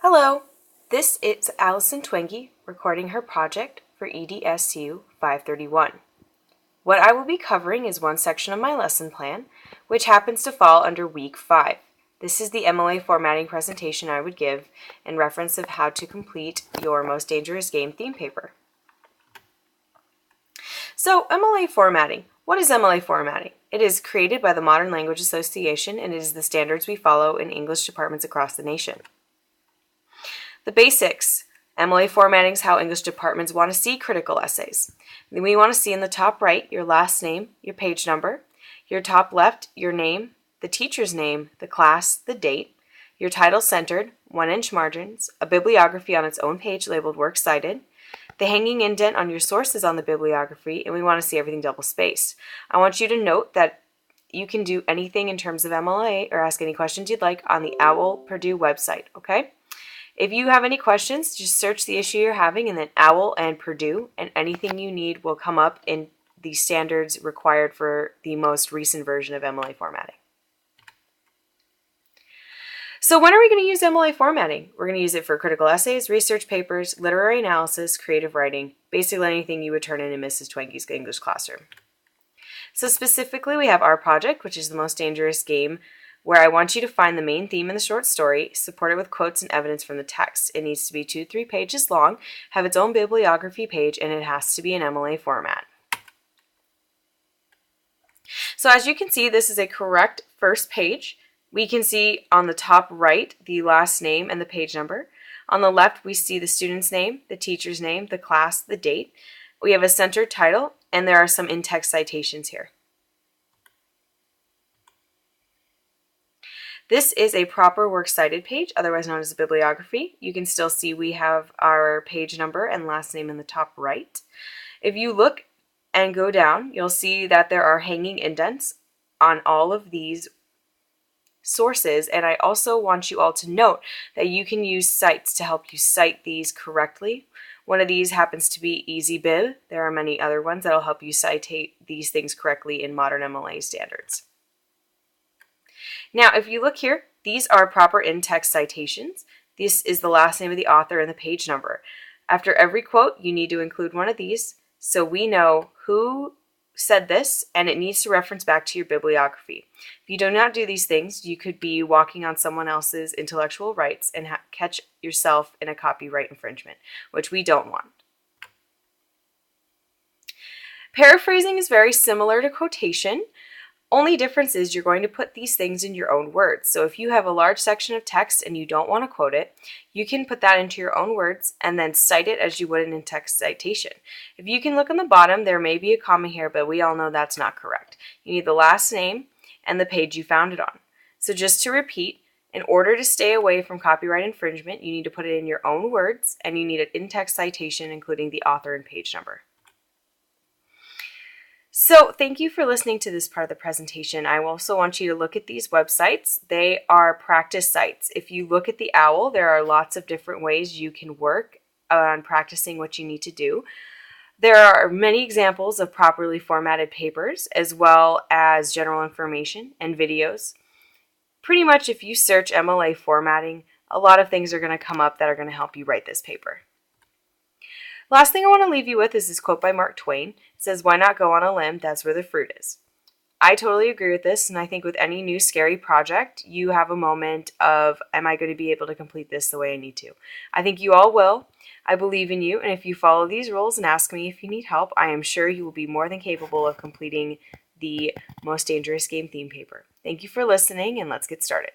Hello, this is Allison Twenge recording her project for EDSU 531. What I will be covering is one section of my lesson plan, which happens to fall under week 5. This is the MLA formatting presentation I would give in reference of how to complete your Most Dangerous Game theme paper. So, MLA formatting. What is MLA formatting? It is created by the Modern Language Association and it is the standards we follow in English departments across the nation. The basics. MLA formatting is how English departments want to see critical essays. We want to see in the top right your last name, your page number, your top left, your name, the teacher's name, the class, the date, your title centered, 1-inch margins, a bibliography on its own page labeled Works Cited, the hanging indent on your sources on the bibliography, and we want to see everything double-spaced. I want you to note that you can do anything in terms of MLA or ask any questions you'd like on the OWL Purdue website, okay? If you have any questions, just search the issue you're having and then OWL and Purdue, and anything you need will come up in the standards required for the most recent version of MLA formatting. So when are we going to use MLA formatting? We're going to use it for critical essays, research papers, literary analysis, creative writing, basically anything you would turn in Mrs. Twenge's English classroom. So specifically, we have our project, which is the Most Dangerous Game, where I want you to find the main theme in the short story, support it with quotes and evidence from the text. It needs to be 2-3 pages long, have its own bibliography page, and it has to be in MLA format. So as you can see, this is a correct first page. We can see on the top right the last name and the page number. On the left, we see the student's name, the teacher's name, the class, the date. We have a centered title, and there are some in-text citations here. This is a proper Works Cited page, otherwise known as a bibliography. You can still see we have our page number and last name in the top right. If you look and go down, you'll see that there are hanging indents on all of these sources, and I also want you all to note that you can use cites to help you cite these correctly. One of these happens to be EasyBib. There are many other ones that will help you citate these things correctly in modern MLA standards. Now, if you look here, these are proper in-text citations. This is the last name of the author and the page number. After every quote, you need to include one of these so we know who said this, and it needs to reference back to your bibliography. If you do not do these things, you could be walking on someone else's intellectual rights and catch yourself in a copyright infringement, which we don't want. Paraphrasing is very similar to quotation. Only difference is you're going to put these things in your own words. So if you have a large section of text and you don't want to quote it, you can put that into your own words and then cite it as you would in a text citation. If you can look on the bottom, there may be a comma here, but we all know that's not correct. You need the last name and the page you found it on. So just to repeat, in order to stay away from copyright infringement, you need to put it in your own words and you need an in-text citation including the author and page number. So thank you for listening to this part of the presentation. I also want you to look at these websites. They are practice sites. If you look at the OWL, there are lots of different ways you can work on practicing what you need to do. There are many examples of properly formatted papers as well as general information and videos. Pretty much if you search MLA formatting, a lot of things are going to come up that are going to help you write this paper. Last thing I want to leave you with is this quote by Mark Twain. It says, "Why not go on a limb? That's where the fruit is." I totally agree with this, and I think with any new scary project, you have a moment of, am I going to be able to complete this the way I need to? I think you all will. I believe in you, and if you follow these rules and ask me if you need help, I am sure you will be more than capable of completing the Most Dangerous Game theme paper. Thank you for listening, and let's get started.